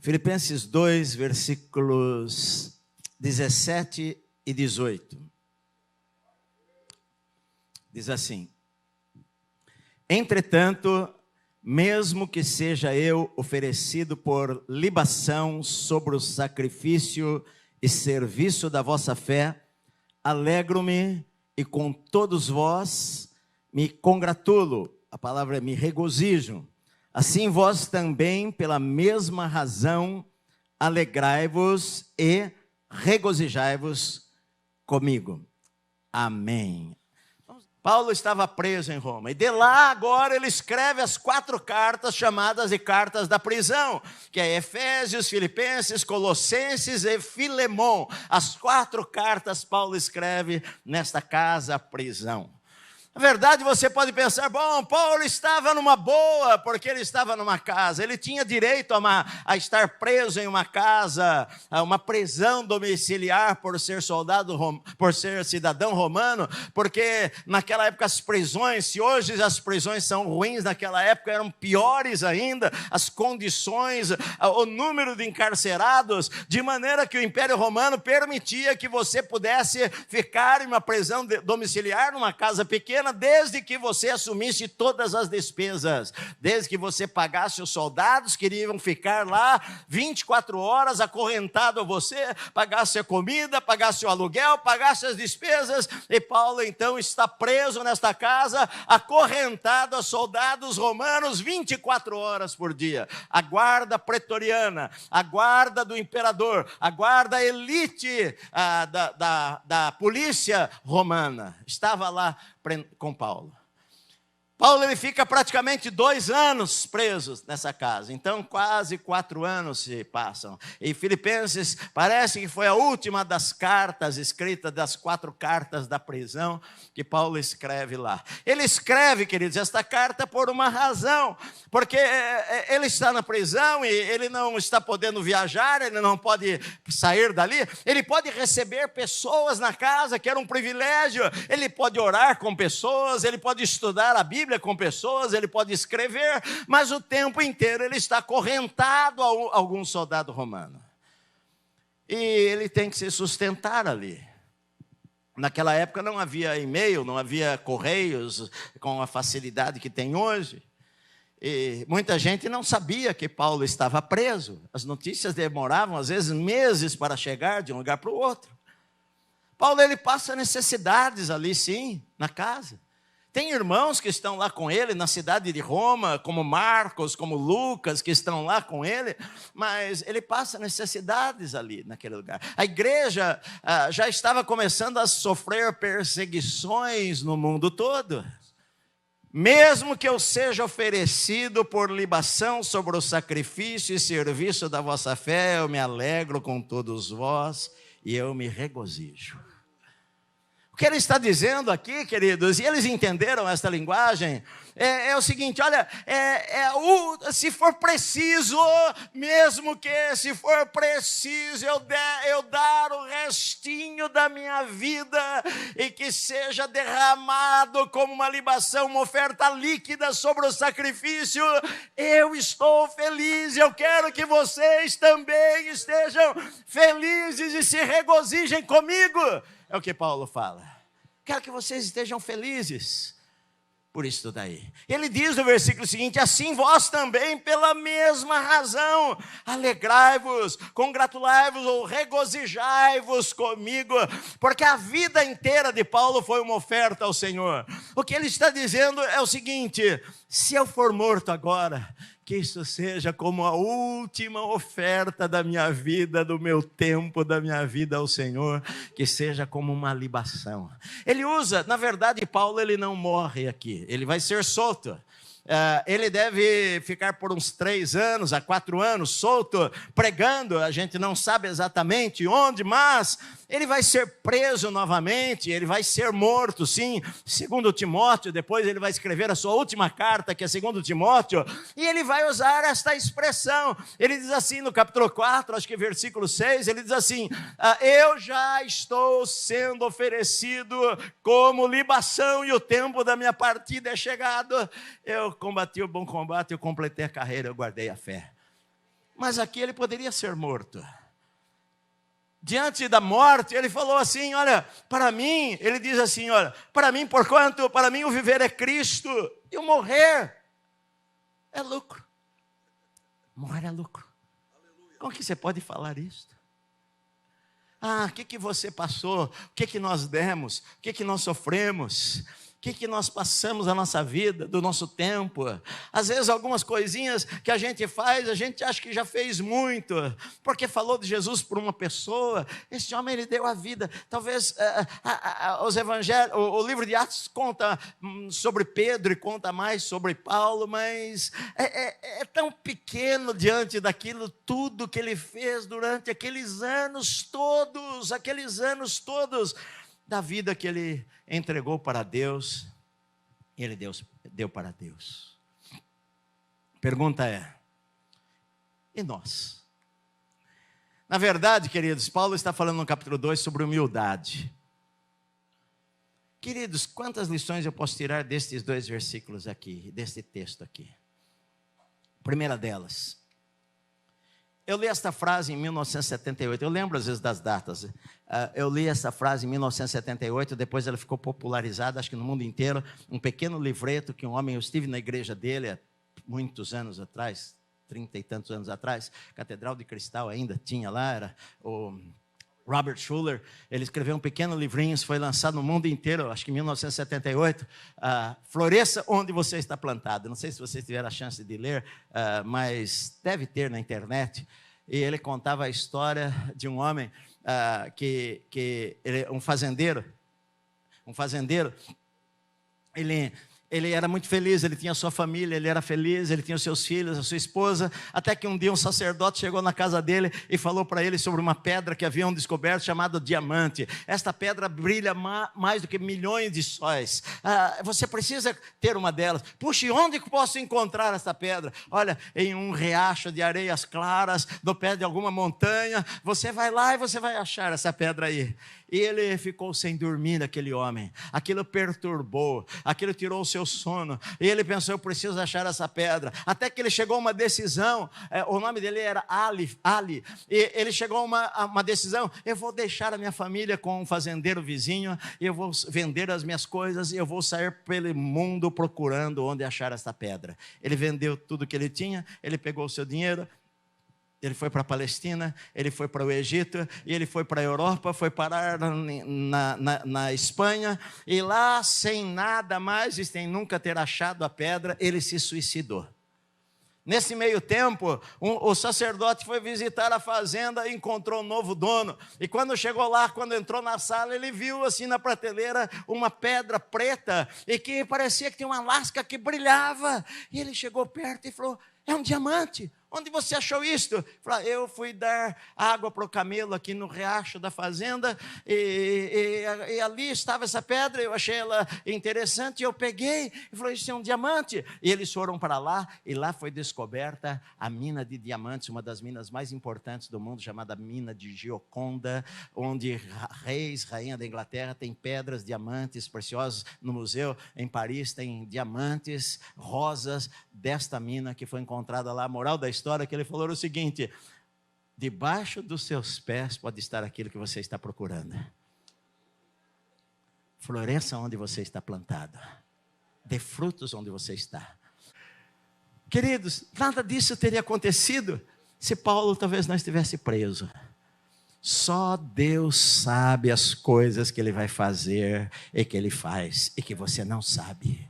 Filipenses 2, versículos 17 e 18. Diz assim: entretanto, mesmo que seja eu oferecido por libação sobre o sacrifício e serviço da vossa fé, alegro-me e com todos vós me congratulo. A palavra é me regozijo. Assim vós também, pela mesma razão, alegrai-vos e regozijai-vos comigo. Amém. Paulo estava preso em Roma, e de lá agora ele escreve as 4 cartas chamadas de cartas da prisão, que é Efésios, Filipenses, Colossenses e Filemon. As 4 cartas Paulo escreve nesta casa prisão. Na verdade, você pode pensar, bom, Paulo estava numa boa, porque ele estava numa casa. Ele tinha direito a estar preso em uma casa, a uma prisão domiciliar por ser por ser cidadão romano, porque naquela época as prisões, se hoje as prisões são ruins, naquela época eram piores ainda, as condições, o número de encarcerados, de maneira que o Império Romano permitia que você pudesse ficar em uma prisão domiciliar, numa casa pequena, desde que você assumisse todas as despesas, desde que você pagasse os soldados que iriam ficar lá 24 horas acorrentado a você, pagasse a comida, pagasse o aluguel, pagasse as despesas. E Paulo então está preso nesta casa, acorrentado a soldados romanos 24 horas por dia. A guarda pretoriana, a guarda do imperador, a guarda elite da polícia romana estava lá com Paulo. Paulo ele fica praticamente 2 anos preso nessa casa, então quase 4 anos se passam. E Filipenses parece que foi a última das cartas escritas, das 4 cartas da prisão que Paulo escreve lá. Ele escreve, queridos, esta carta por uma razão, porque ele está na prisão e ele não está podendo viajar, ele não pode sair dali, ele pode receber pessoas na casa, que era um privilégio, ele pode orar com pessoas, ele pode estudar a Bíblia com pessoas, ele pode escrever, mas o tempo inteiro ele está acorrentado a algum soldado romano. E ele tem que se sustentar ali. Naquela época não havia e-mail, não havia correios com a facilidade que tem hoje. E muita gente não sabia que Paulo estava preso. As notícias demoravam, às vezes, meses para chegar de um lugar para o outro. Paulo ele passa necessidades ali, sim, na casa. Tem irmãos que estão lá com ele na cidade de Roma, como Marcos, como Lucas, que estão lá com ele, mas ele passa necessidades ali naquele lugar. A igreja já estava começando a sofrer perseguições no mundo todo. Mesmo que eu seja oferecido por libação sobre o sacrifício e serviço da vossa fé, eu me alegro com todos vós e eu me regozijo. O que ele está dizendo aqui, queridos, e eles entenderam essa linguagem, é o seguinte, olha, se for preciso, mesmo que se for preciso eu dar o restinho da minha vida e que seja derramado como uma libação, uma oferta líquida sobre o sacrifício, eu estou feliz, eu quero que vocês também estejam felizes e se regozijem comigo. É o que Paulo fala. Quero que vocês estejam felizes por isso daí. Ele diz no versículo seguinte, assim vós também pela mesma razão, alegrai-vos, congratulai-vos ou regozijai-vos comigo, porque a vida inteira de Paulo foi uma oferta ao Senhor. O que ele está dizendo é o seguinte, se eu for morto agora, que isso seja como a última oferta da minha vida, do meu tempo, da minha vida ao Senhor, que seja como uma libação. Ele usa, na verdade, Paulo ele não morre aqui, ele vai ser solto. Ele deve ficar por uns 3 anos a 4 anos solto, pregando, a gente não sabe exatamente onde, mas ele vai ser preso novamente, ele vai ser morto, sim, segundo Timóteo, depois ele vai escrever a sua última carta, que é segundo Timóteo, e ele vai usar esta expressão, ele diz assim no capítulo 4, acho que versículo 6, ele diz assim, eu já estou sendo oferecido como libação e o tempo da minha partida é chegado, eu combati o bom combate, eu completei a carreira, eu guardei a fé. Mas aqui ele poderia ser morto. Diante da morte, ele falou assim, olha, para mim, ele diz assim, olha, para mim, porquanto, para mim o viver é Cristo, e o morrer é lucro. Morrer é lucro. Como que você pode falar isso? Ah, o que você passou? O que nós demos? O que nós sofremos? O que nós passamos a nossa vida, do nosso tempo? Às vezes algumas coisinhas que a gente faz, a gente acha que já fez muito, porque falou de Jesus por uma pessoa. Esse homem, ele deu a vida. Talvez os evangelhos, o livro de Atos conta sobre Pedro e conta mais sobre Paulo, mas é tão pequeno diante daquilo tudo que ele fez durante aqueles anos todos da vida que ele entregou para Deus, ele deu para Deus. Pergunta é, e nós? Na verdade, queridos, Paulo está falando no capítulo 2 sobre humildade. Queridos, quantas lições eu posso tirar destes 2 versículos aqui, deste texto aqui? Primeira delas, eu li esta frase em 1978, eu lembro às vezes das datas, eu li essa frase em 1978, depois ela ficou popularizada, acho que no mundo inteiro, um pequeno livreto que um homem, eu estive na igreja dele há muitos anos atrás, 30 e tantos anos atrás, Catedral de Cristal ainda tinha lá, era o Robert Schuller, ele escreveu um pequeno livrinho, isso foi lançado no mundo inteiro, acho que em 1978, Floresça onde você está plantado. Não sei se vocês tiveram a chance de ler, mas deve ter na internet. E ele contava a história de um homem, um fazendeiro, ele era muito feliz, ele tinha a sua família, ele era feliz, ele tinha os seus filhos, a sua esposa, até que um dia um sacerdote chegou na casa dele e falou para ele sobre uma pedra que haviam descoberto, chamada diamante. Esta pedra brilha mais do que milhões de sóis. Você precisa ter uma delas. Puxa, e onde posso encontrar essa pedra? Olha, em um riacho de areias claras, do pé de alguma montanha, você vai lá e você vai achar essa pedra aí. E ele ficou sem dormir, aquele homem. Aquilo perturbou, aquilo tirou o seu sono. E ele pensou, eu preciso achar essa pedra. Até que ele chegou a uma decisão, o nome dele era Ali. E ele chegou a uma decisão, eu vou deixar a minha família com um fazendeiro vizinho, eu vou vender as minhas coisas e eu vou sair pelo mundo procurando onde achar essa pedra. Ele vendeu tudo que ele tinha, ele pegou o seu dinheiro, ele foi para a Palestina, ele foi para o Egito, e ele foi para a Europa, foi parar na Espanha, e lá, sem nada mais, e sem nunca ter achado a pedra, ele se suicidou. Nesse meio tempo, o sacerdote foi visitar a fazenda e encontrou um novo dono. E quando chegou lá, quando entrou na sala, ele viu assim na prateleira uma pedra preta, e que parecia que tinha uma lasca que brilhava. E ele chegou perto e falou, é um diamante. Onde você achou isto? Eu fui dar água para o camelo aqui no riacho da fazenda, e ali estava essa pedra, eu achei ela interessante, eu peguei, e falei, isso é um diamante. E eles foram para lá, e lá foi descoberta a mina de diamantes, uma das minas mais importantes do mundo, chamada mina de Gioconda, onde reis, rainha da Inglaterra, tem pedras, diamantes preciosos no museu, em Paris tem diamantes, rosas, desta mina que foi encontrada lá. A moral da história que ele falou o seguinte, debaixo dos seus pés pode estar aquilo que você está procurando. Floresça onde você está plantado, dê frutos onde você está. Queridos, nada disso teria acontecido se Paulo talvez não estivesse preso. Só Deus sabe as coisas que ele vai fazer e que ele faz e que você não sabe.